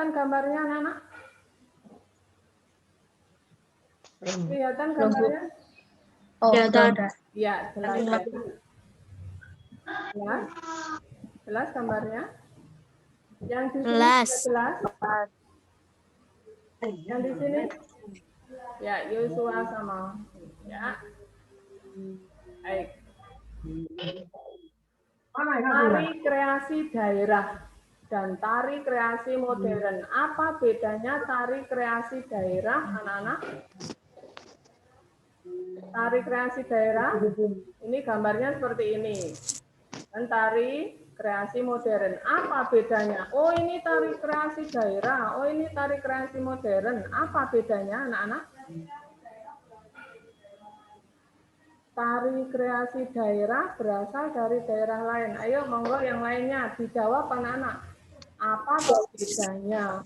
Kelihatan gambarnya anak-anak? Kelihatan gambarnya? Oh, Kelihatan. udah. Ya, jelas. Jelas? Jelas gambarnya? Yang di sini Jelas. jelas? Yang di sini? Ya, Yosua sama. Ya. Baik. Tari kreasi daerah dan tari kreasi modern. Apa bedanya tari kreasi daerah, anak-anak? Tari kreasi daerah, ini gambarnya seperti ini. Dan tari kreasi modern. Apa bedanya? Oh, ini tari kreasi daerah. Oh, ini tari kreasi modern. Apa bedanya, anak-anak? Tari kreasi daerah berasal dari daerah lain. Ayo, monggo yang lainnya dijawab anak-anak. Apa bedanya?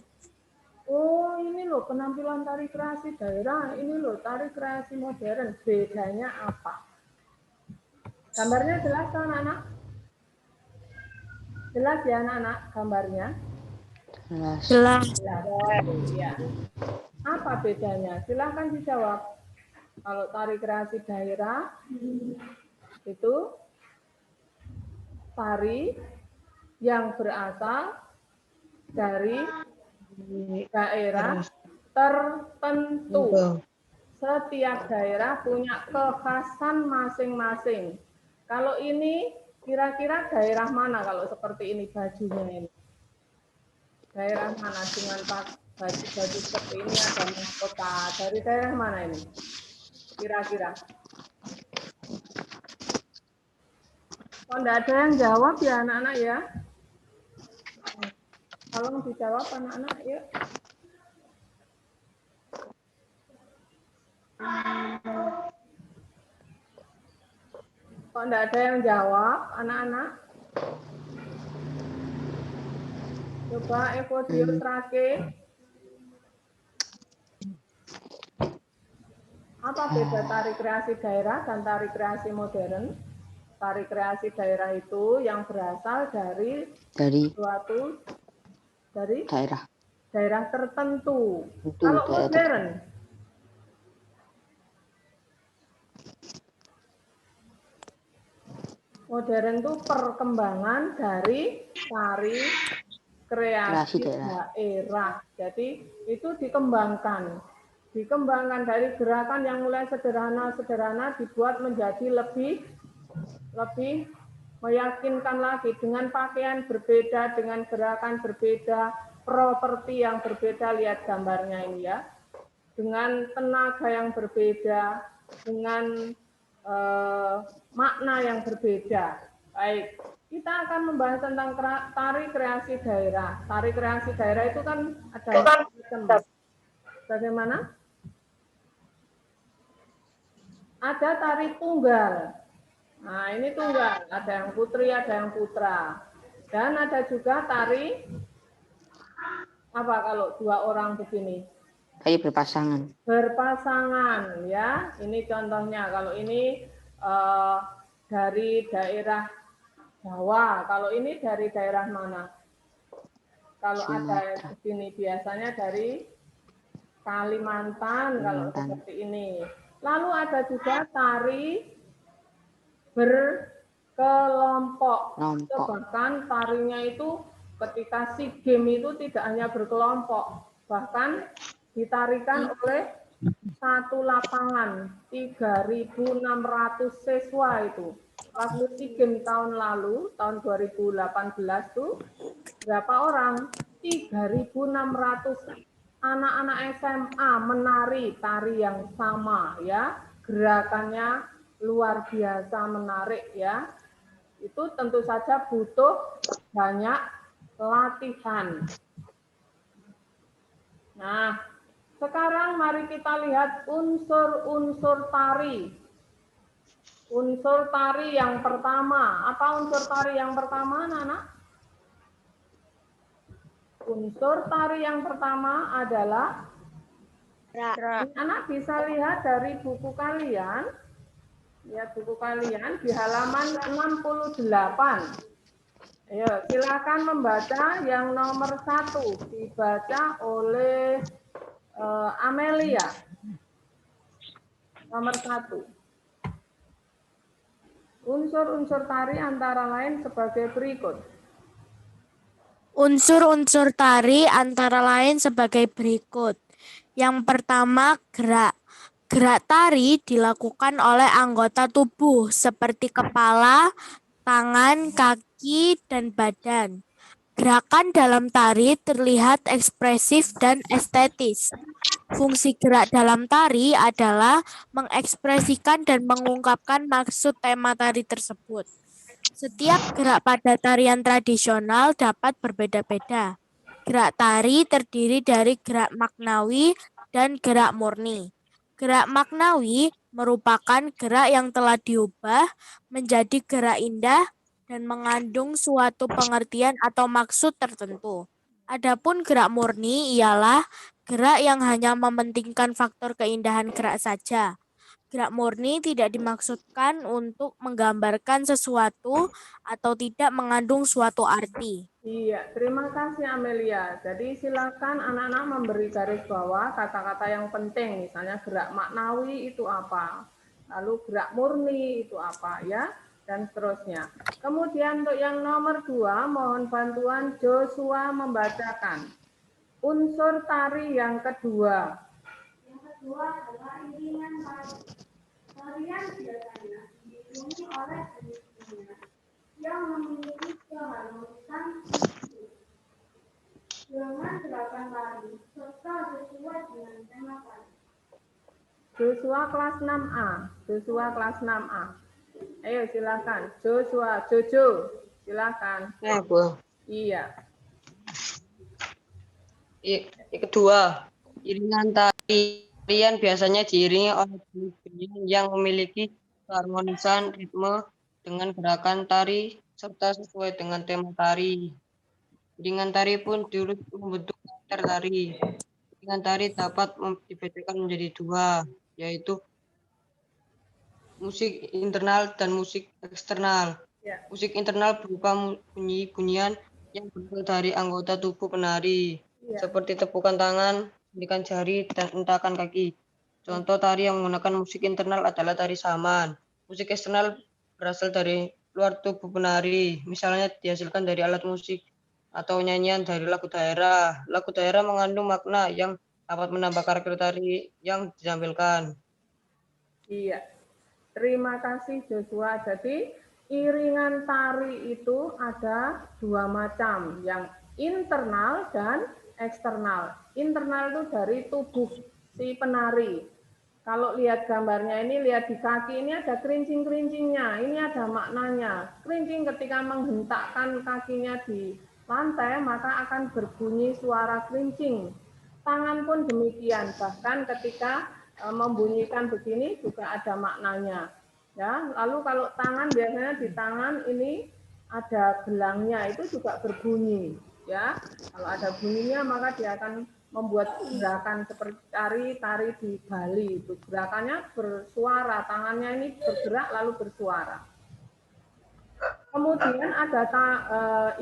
Oh, ini loh penampilan tari kreasi daerah. Ini loh tari kreasi modern. Bedanya apa? Gambarnya jelas kan, anak-anak? Jelas ya, anak-anak, gambarnya? Jelas. Jelas. Ya. Apa bedanya? Silahkan dijawab. Kalau tari kreasi daerah itu tari yang berasal dari daerah tertentu. Setiap daerah punya kekhasan masing-masing. Kalau ini kira-kira daerah mana kalau seperti ini bajunya ini? Daerah mana dengan baju-baju seperti ini ada mahkota? Dari daerah mana ini? Kira-kira? Kok enggak ada yang jawab ya anak-anak ya? Tolong dijawab anak-anak yuk. Kok enggak ada yang jawab anak-anak? Coba Eko Diostrake. Apa beda tari kreasi daerah dan tari kreasi modern? Tari kreasi daerah itu yang berasal dari suatu daerah tertentu. Kalau modern, modern itu perkembangan dari tari kreasi daerah. Jadi itu dikembangkan dari gerakan yang mulai sederhana-sederhana dibuat menjadi lebih meyakinkan lagi dengan pakaian berbeda, dengan gerakan berbeda, properti yang berbeda, lihat gambarnya ini ya, dengan tenaga yang berbeda, dengan makna yang berbeda. Baik, kita akan membahas tentang tari kreasi daerah. Tari kreasi daerah itu kan ada macam. Bagaimana? Ada tari tunggal. Nah, ini tunggal. Ada yang putri, ada yang putra. Dan ada juga tari apa kalau dua orang begini? Kayak berpasangan. Berpasangan, ya. Ini contohnya. Kalau ini dari daerah Jawa. Kalau ini dari daerah mana? Kalau ada di sini biasanya dari Kalimantan. Kalau seperti ini. Lalu ada juga tari berkelompok. Bahkan tarinya itu ketika SEA Games itu tidak hanya berkelompok, bahkan ditarikan oleh satu lapangan 3.600 siswa itu. Waktu SEA Games tahun lalu, tahun 2018 tuh berapa orang? 3.600 anak-anak SMA menari tari yang sama ya. Gerakannya luar biasa menarik ya. Itu tentu saja butuh banyak latihan. Nah, sekarang mari kita lihat unsur-unsur tari. Unsur tari yang pertama. Apa unsur tari yang pertama, anak-anak? Unsur tari yang pertama adalah anak bisa lihat dari buku kalian. Ya, buku kalian di halaman 68. Ayo, silakan membaca yang nomor 1. Dibaca oleh Amelia. Nomor 1. Unsur-unsur tari antara lain sebagai berikut. Unsur-unsur tari antara lain sebagai berikut. Yang pertama, gerak. Gerak tari dilakukan oleh anggota tubuh seperti kepala, tangan, kaki, dan badan. Gerakan dalam tari terlihat ekspresif dan estetis. Fungsi gerak dalam tari adalah mengekspresikan dan mengungkapkan maksud tema tari tersebut. Setiap gerak pada tarian tradisional dapat berbeda-beda. Gerak tari terdiri dari gerak maknawi dan gerak murni. Gerak maknawi merupakan gerak yang telah diubah menjadi gerak indah dan mengandung suatu pengertian atau maksud tertentu. Adapun gerak murni ialah gerak yang hanya mementingkan faktor keindahan gerak saja. Gerak murni tidak dimaksudkan untuk menggambarkan sesuatu atau tidak mengandung suatu arti. Iya, terima kasih Amelia. Jadi silakan anak-anak memberi garis bawah kata-kata yang penting, misalnya gerak maknawi itu apa, lalu gerak murni itu apa ya, dan seterusnya. Kemudian untuk yang nomor 2, mohon bantuan Joshua membacakan unsur tari yang kedua. Yang kedua adalah iringan tari. Tarian biasanya diiringi oleh jenis-jenis yang memiliki keharmonisan dengan gerakan tari serta sesuai dengan tema tari. Joshua kelas 6A. Joshua kelas 6A. Ayo silakan. Joshua, Jojo. Silakan. Ya, Bu. Iya. Yang kedua, iringan tarian biasanya diiringi oleh jenis-jenis yang memiliki keharmonisan ritme dengan gerakan tari serta sesuai dengan tema tari. Iringan tari pun turut membentuk karakter tari. Iringan tari dapat dibedakan menjadi dua, yaitu musik internal dan musik eksternal. Ya. Musik internal berupa bunyi-bunyian yang berasal dari anggota tubuh penari, seperti tepukan tangan, hentikan jari, dan hentakan kaki. Contoh tari yang menggunakan musik internal adalah tari saman. Musik eksternal berasal dari luar tubuh penari, misalnya dihasilkan dari alat musik atau nyanyian dari lagu daerah. Lagu daerah mengandung makna yang dapat menambah karakter tari yang ditampilkan. Iya. Terima kasih Joshua. Jadi iringan tari itu ada dua macam, yang internal dan eksternal. Internal itu dari tubuh si penari. Kalau lihat gambarnya ini, lihat di kaki ini ada kerincing-kerincingnya, ini ada maknanya. Kerincing ketika menghentakkan kakinya di lantai, maka akan berbunyi suara kerincing. Tangan pun demikian, bahkan ketika membunyikan begini juga ada maknanya. Ya, lalu kalau tangan biasanya di tangan ini ada gelangnya, itu juga berbunyi. Ya, kalau ada bunyinya maka dia akan membuat gerakan seperti tari di Bali. Itu gerakannya bersuara, tangannya ini bergerak lalu bersuara. Kemudian ada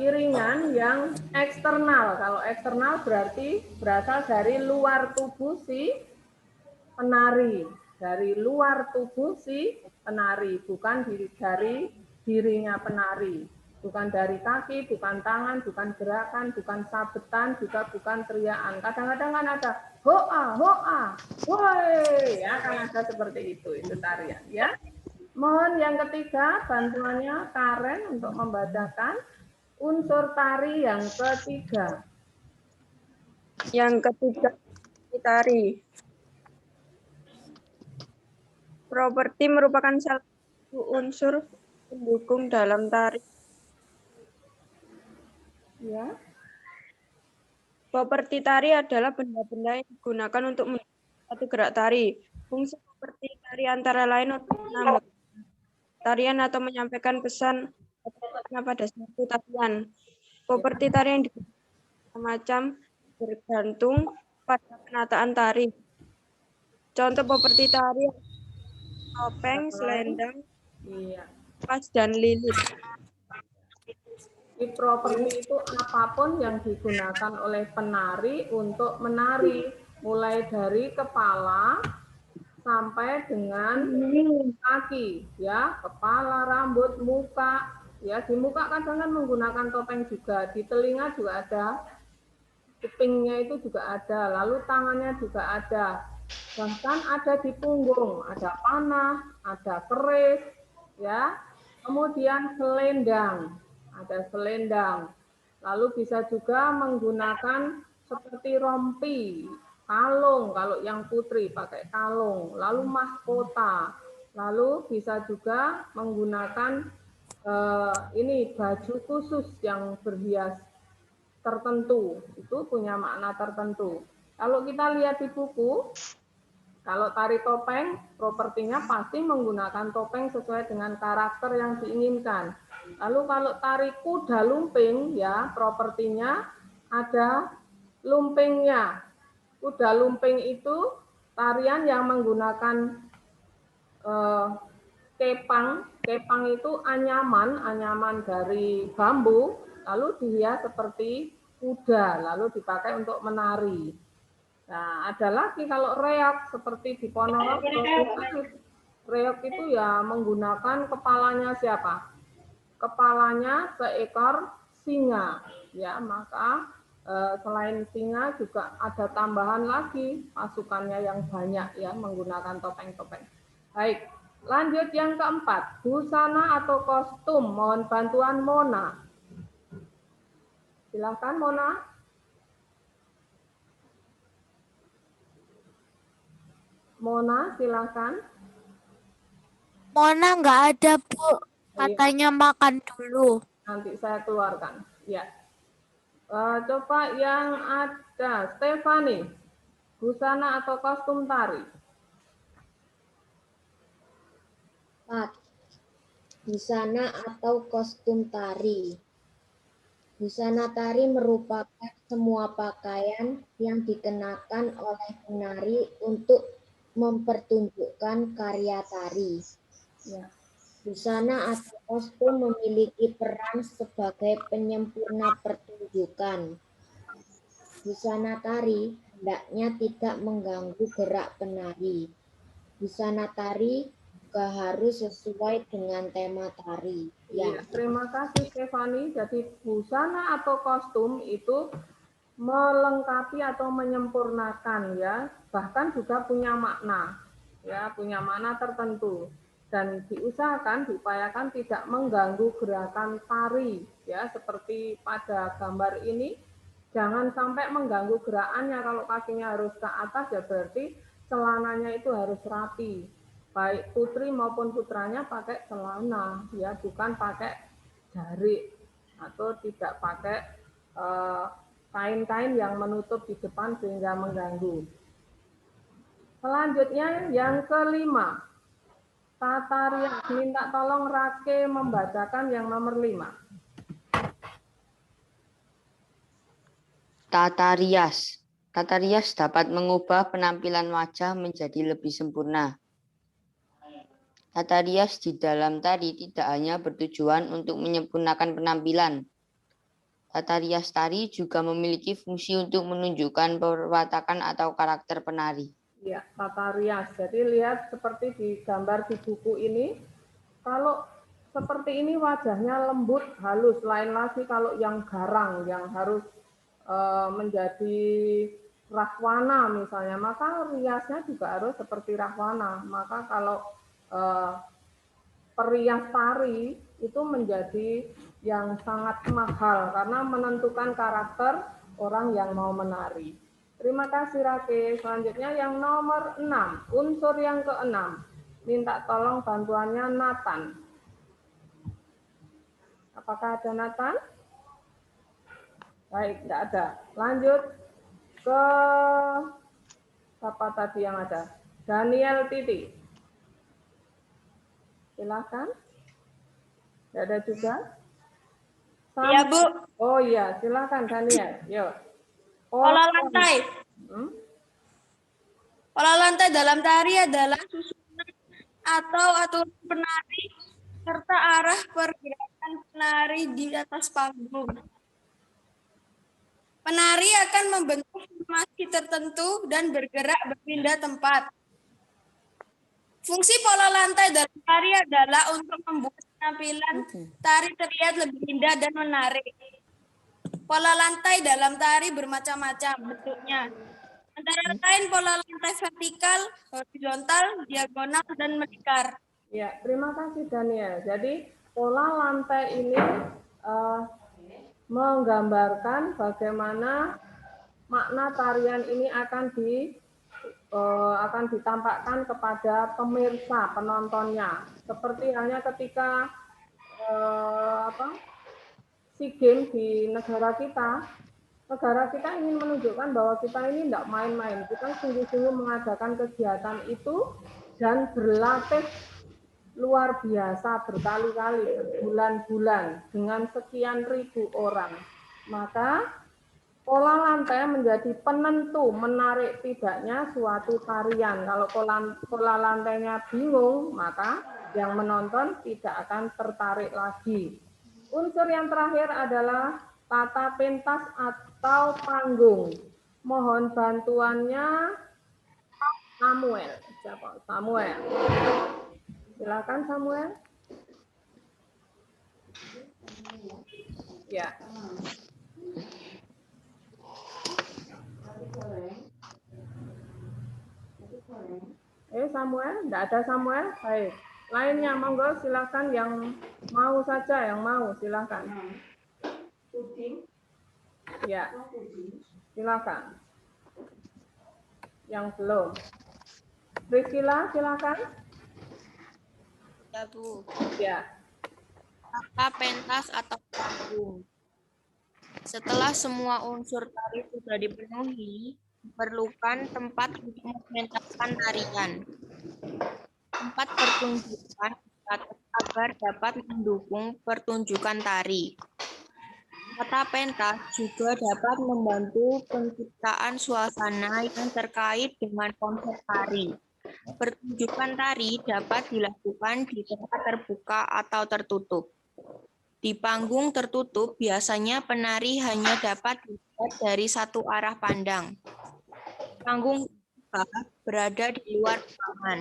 iringan yang eksternal. Kalau eksternal berarti berasal dari luar tubuh si penari, dari luar tubuh si penari, bukan dari dirinya penari, bukan dari kaki, bukan tangan, bukan gerakan, bukan sabetan, juga bukan teriakan. Kadang-kadang kan ada hoa, hoa, woi, ya kan ada seperti itu tarian, ya. Mohon yang ketiga bantuannya Karen untuk membacakan unsur tari yang ketiga. Yang ketiga, tari. Properti merupakan salah satu unsur pendukung dalam tari. Ya. Properti tari adalah benda-benda yang digunakan untuk mendukung satu gerak tari. Fungsi properti tari antara lain untuk menambah tarian atau menyampaikan pesan pada suatu tarian. Properti tari yang digunakan macam bergantung pada penataan tari. Contoh properti tari topeng, selendang, iya, pas, dan lilit. Jadi properti itu apapun yang digunakan oleh penari untuk menari, mulai dari kepala sampai dengan kaki, ya, kepala, rambut, muka, ya, di muka kadang kan menggunakan topeng juga, di telinga juga ada, kupingnya itu juga ada, lalu tangannya juga ada, bahkan ada di punggung, ada panah, ada keris, ya, kemudian selendang, ada selendang, lalu bisa juga menggunakan seperti rompi, kalung, kalau yang putri pakai kalung, lalu mahkota, lalu bisa juga menggunakan ini baju khusus yang berhias tertentu, itu punya makna tertentu. Kalau kita lihat di buku, kalau tari topeng, propertinya pasti menggunakan topeng sesuai dengan karakter yang diinginkan. Lalu kalau tari kuda lumping, ya propertinya ada lumpingnya. Kuda lumping itu tarian yang menggunakan kepang. Kepang itu anyaman dari bambu, lalu dihias seperti kuda, lalu dipakai untuk menari. Nah, ada lagi kalau reok seperti di Ponorogo, reok itu ya menggunakan kepalanya siapa? Kepalanya seekor singa, ya maka selain singa juga ada tambahan lagi pasukannya yang banyak ya menggunakan topeng-topeng. Baik, lanjut yang keempat, busana atau kostum. Mohon bantuan Mona. Silakan Mona. Mona, silakan. Mona nggak ada, Bu. Katanya makan dulu. Nanti saya keluarkan. Ya. Coba yang ada, Stefani. Busana atau kostum tari? 4. Busana atau kostum tari. Busana tari merupakan semua pakaian yang dikenakan oleh penari untuk mempertunjukkan karya tari. Ya. Busana atau kostum memiliki peran sebagai penyempurna pertunjukan. Busana tari hendaknya tidak mengganggu gerak penari. Busana tari juga harus sesuai dengan tema tari. Ya, terima kasih Stefani. Jadi busana atau kostum itu melengkapi atau menyempurnakan ya, bahkan juga punya makna. Ya, punya makna tertentu dan diupayakan tidak mengganggu gerakan tari ya, seperti pada gambar ini. Jangan sampai mengganggu gerakannya. Kalau kakinya harus ke atas ya berarti celananya itu harus rapi. Baik putri maupun putranya pakai celana ya, bukan pakai jarik atau tidak pakai kain-kain yang menutup di depan sehingga mengganggu. Selanjutnya yang kelima, tata rias. Minta tolong Rake membacakan yang nomor 5. Tata rias. Tata rias dapat mengubah penampilan wajah menjadi lebih sempurna. Tata rias di dalam tari tidak hanya bertujuan untuk menyempurnakan penampilan. Tata rias tari juga memiliki fungsi untuk menunjukkan perwatakan atau karakter penari. Ya, tata rias. Jadi lihat seperti di gambar di buku ini, kalau seperti ini wajahnya lembut, halus. Lain lagi kalau yang garang, yang harus menjadi rahwana misalnya, maka riasnya juga harus seperti rahwana. Maka kalau perias tari itu menjadi yang sangat mahal karena menentukan karakter orang yang mau menari. Terima kasih Rake. Selanjutnya yang nomor 6, unsur yang ke-6. Minta tolong bantuannya Nathan. Apakah ada Nathan? Baik, tidak ada. Lanjut ke siapa tadi yang ada? Daniel Titi. Silakan. Tidak ada juga? Iya, Bu. Oh iya, silakan Daniel. Yuk. Pola lantai. Pola lantai dalam tari adalah susunan atau aturan penari serta arah pergerakan penari di atas panggung. Penari akan membentuk formasi tertentu dan bergerak berpindah tempat. Fungsi pola lantai dalam tari adalah untuk membuat penampilan tari terlihat lebih indah dan menarik. Pola lantai dalam tari bermacam-macam bentuknya. Antara lain pola lantai vertikal, horizontal, diagonal, dan melingkar. Ya, terima kasih Daniel. Jadi pola lantai ini menggambarkan bagaimana makna tarian ini akan ditampakkan kepada pemirsa, penontonnya. Seperti halnya ketika SEA Games di negara kita ingin menunjukkan bahwa kita ini tidak main-main. Kita sungguh-sungguh mengadakan kegiatan itu dan berlatih luar biasa berkali-kali, berbulan-bulan dengan sekian ribu orang. Maka pola lantai menjadi penentu menarik tidaknya suatu tarian. Kalau pola lantainya bingung, maka yang menonton tidak akan tertarik lagi. Unsur yang terakhir adalah tata pentas atau panggung. Mohon bantuannya Samuel. Siapa? Samuel. Silakan Samuel. Ya. Samuel, tidak ada Samuel. Baik. Lainnya monggo silakan yang mau saja, yang mau silakan. Ya. Silakan. Yang belum. Priscilla, silakan. Ya, Bu. Ya. Tata pentas atau panggung. Setelah semua unsur tari sudah dipenuhi, diperlukan tempat untuk mementaskan tarian. Tempat pertunjukan agar dapat mendukung pertunjukan tari. Tata pentas juga dapat membantu penciptaan suasana yang terkait dengan konsep tari. Pertunjukan tari dapat dilakukan di tempat terbuka atau tertutup. Di panggung tertutup, biasanya penari hanya dapat dilihat dari satu arah pandang. Panggung berada di luar ruangan,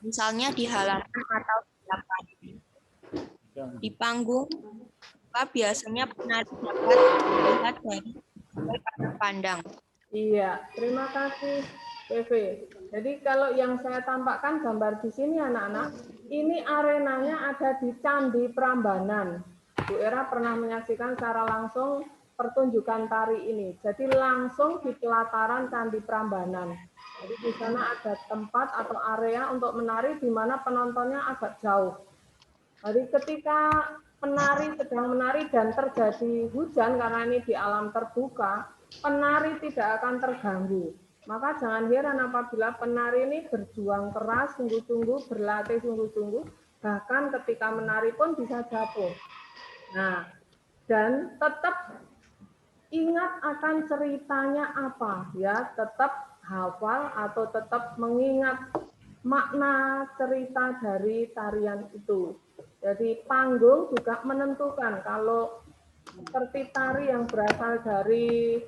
misalnya di halaman atau di lapangan. Di panggung, biasanya penari dapat dilihat dari arah pandang. Iya, terima kasih PV. Jadi kalau yang saya tampakkan gambar di sini anak-anak, ini arenanya ada di Candi Prambanan. Bu Era pernah menyaksikan secara langsung pertunjukan tari ini. Jadi langsung di pelataran Candi Prambanan. Jadi di sana ada tempat atau area untuk menari di mana penontonnya agak jauh. Jadi ketika penari sedang menari dan terjadi hujan karena ini di alam terbuka, penari tidak akan terganggu. Maka jangan heran apabila penari ini berjuang keras, sungguh-sungguh, berlatih sungguh-sungguh, bahkan ketika menari pun bisa jatuh. Nah, dan tetap ingat akan ceritanya apa, ya, tetap hafal atau tetap mengingat makna cerita dari tarian itu. Jadi panggung juga menentukan kalau seperti tari yang berasal dari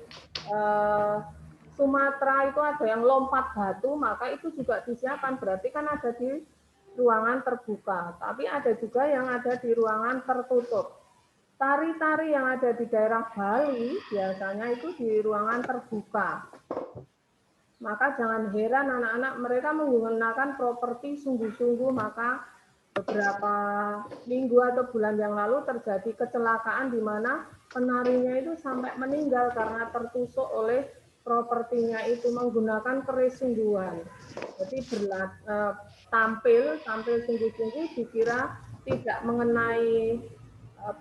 Sumatera itu ada yang lompat batu, maka itu juga disiapkan, berarti kan ada di ruangan terbuka. Tapi ada juga yang ada di ruangan tertutup. Tari-tari yang ada di daerah Bali biasanya itu di ruangan terbuka. Maka jangan heran anak-anak mereka menggunakan properti sungguh-sungguh, maka beberapa minggu atau bulan yang lalu terjadi kecelakaan di mana penarinya itu sampai meninggal karena tertusuk oleh propertinya itu menggunakan keris sungguhan. Jadi tampil sungguh-sungguh dikira tidak mengenai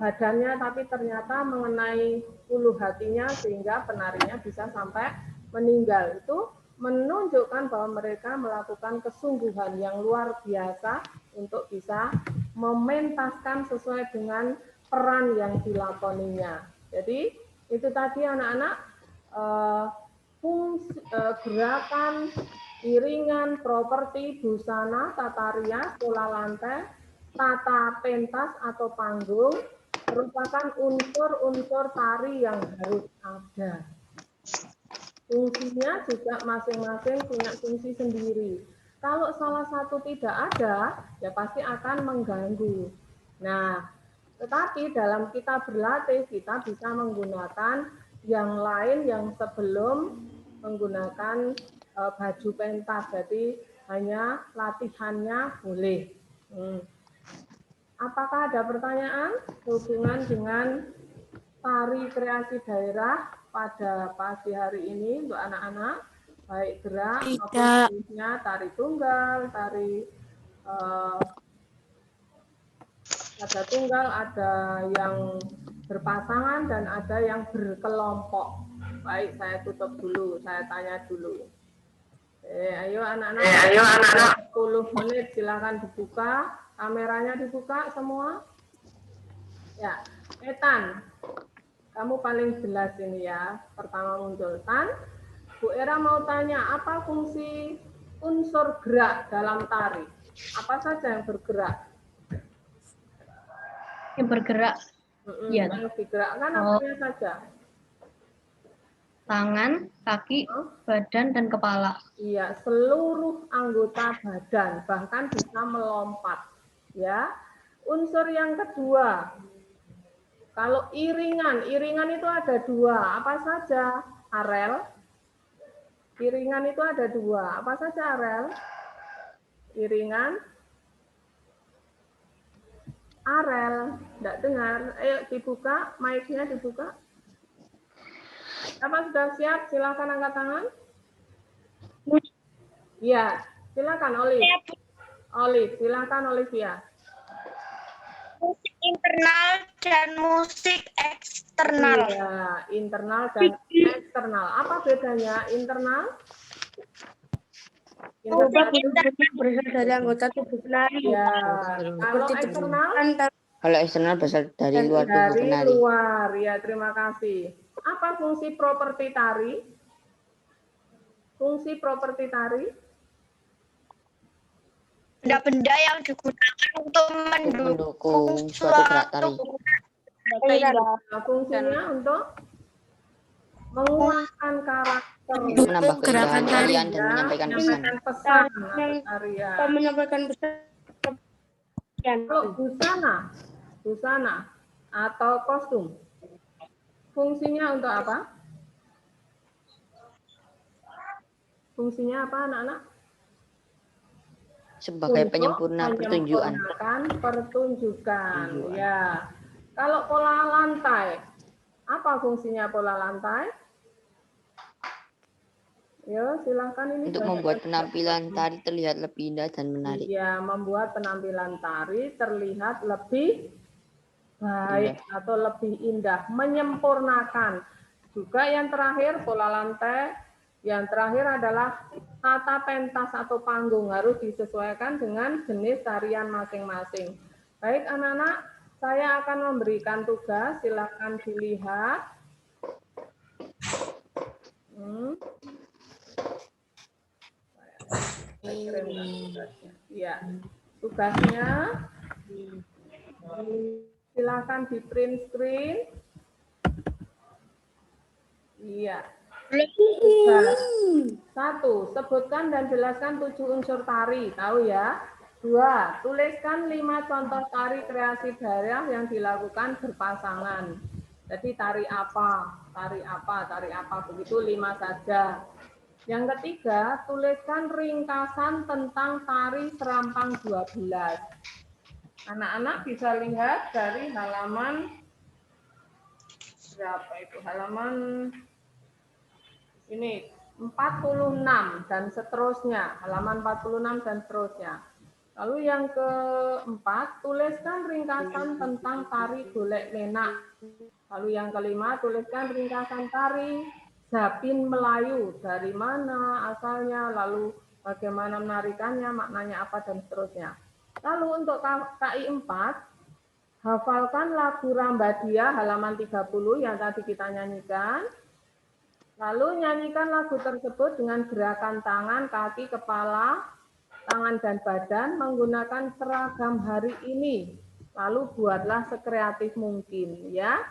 badannya, tapi ternyata mengenai ulu hatinya sehingga penarinya bisa sampai meninggal. Itu menunjukkan bahwa mereka melakukan kesungguhan yang luar biasa untuk bisa mementaskan sesuai dengan peran yang dilakoninya. Jadi itu tadi anak-anak gerakan, iringan, properti, busana, tata rias, pola lantai, tata pentas atau panggung merupakan unsur-unsur tari yang harus ada. Fungsinya juga masing-masing punya fungsi sendiri. Kalau salah satu tidak ada, ya pasti akan mengganggu. Nah, tetapi dalam kita berlatih, kita bisa menggunakan yang lain yang sebelum menggunakan baju pentas. Jadi hanya latihannya boleh. Apakah ada pertanyaan hubungan dengan tari kreasi daerah pada pagi hari ini untuk anak-anak, baik gerak maupun jenisnya tari tunggal, tari ada tunggal, ada yang berpasangan dan ada yang berkelompok. Baik, saya tutup dulu, saya tanya dulu. Ayo anak-anak, 10 menit silakan dibuka, kameranya dibuka semua. Ya, Etan, kamu paling jelas ini ya, pertama muncul. Tan, Bu Era mau tanya, apa fungsi unsur gerak dalam tari? Apa saja yang bergerak? Yang bergerak, ya. Yang digerakkan apa saja? Tangan, kaki, badan, dan kepala. Iya, seluruh anggota badan, bahkan bisa melompat. Ya, unsur yang kedua, kalau iringan itu ada dua, apa saja? Arel? Iringan itu ada dua, apa saja Arel? Iringan? Arel, enggak dengar. Ayo dibuka, mic-nya dibuka. Apa sudah siap? Silakan angkat tangan. Iya, silakan Olive, silakan Olivia. Musik internal dan musik eksternal. Iya, internal dan eksternal. Apa bedanya internal? Berasal dari anggota tubuh penari. Ya, kalau eksternal? Kalau eksternal berasal dari luar tubuh Dari penari. luar, ya terima kasih. Apa fungsi properti tari? Fungsi properti tari? Benda-benda yang digunakan untuk Mendukung suatu gerak tari. Nah, fungsinya untuk menguatkan karakter, Menambah keindahan tarian dan menyampaikan pesan. pesan atau tarian. Menyampaikan pesan. Kalau busana atau kostum, fungsinya untuk apa? Fungsinya apa, anak-anak? Sebagai penyempurna pertunjukan. Pertunjukan, ya. Kalau pola lantai, apa fungsinya pola lantai? Yo, silakan ini. Untuk membuat penampilan tari terlihat lebih indah dan menarik. Ya, membuat penampilan tari terlihat lebih baik atau lebih indah, menyempurnakan. Juga yang terakhir pola lantai, yang terakhir adalah tata pentas atau panggung harus disesuaikan dengan jenis tarian masing-masing. Baik anak-anak, saya akan memberikan tugas, silakan dilihat. Ya, tugasnya silakan di print screen. Iya. Tugas 1, sebutkan dan jelaskan 7 unsur tari, tahu ya. 2, tuliskan 5 contoh tari kreasi daerah yang dilakukan berpasangan. Jadi tari apa, begitu 5 saja. Yang ketiga, tuliskan ringkasan tentang tari serampang 12. Anak-anak bisa lihat dari halaman berapa itu? Halaman ini 46 dan seterusnya. Halaman 46 dan seterusnya. Lalu yang keempat, tuliskan ringkasan tentang tari golek lenak. Lalu yang kelima, tuliskan ringkasan tari Zapin Melayu, dari mana asalnya, lalu bagaimana menarikannya, maknanya apa, dan seterusnya. Lalu untuk KI 4, hafalkan lagu Rambadia halaman 30 yang tadi kita nyanyikan. Lalu nyanyikan lagu tersebut dengan gerakan tangan, kaki, kepala, tangan dan badan menggunakan seragam hari ini. Lalu buatlah sekreatif mungkin ya.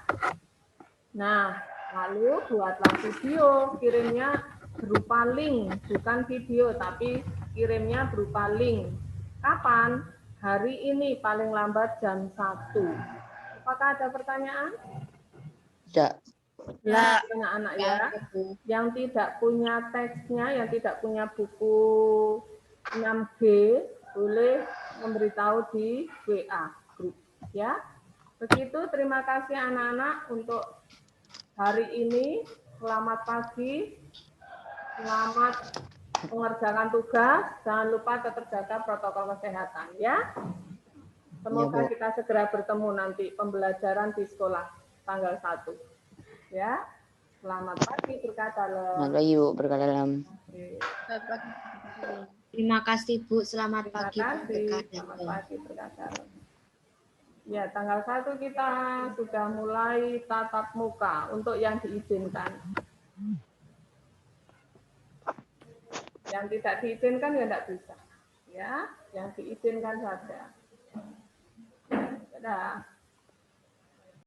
Nah, lalu buatlah video, kirimnya berupa link, bukan video tapi kirimnya berupa link. Kapan? Hari ini paling lambat jam 1. Apakah ada pertanyaan? Tidak. Ya, anak-anak ya. Yang tidak punya teksnya, yang tidak punya buku 6G, boleh memberitahu di WA grup ya. Begitu, terima kasih anak-anak untuk hari ini. Selamat pagi. Selamat mengerjakan tugas. Jangan lupa tetap jaga protokol kesehatan ya. Semoga kita segera bertemu nanti pembelajaran di sekolah tanggal 1. Ya. Selamat pagi, berkah dalam. Selamat pagi, Bu, berkah dalam. Terima kasih, Bu. Selamat pagi, Selamat pagi, berkah dalam. Ya, tanggal 1 kita sudah mulai tatap muka untuk yang diizinkan. Yang tidak diizinkan ya tidak bisa. Ya, yang diizinkan saja. Dadah.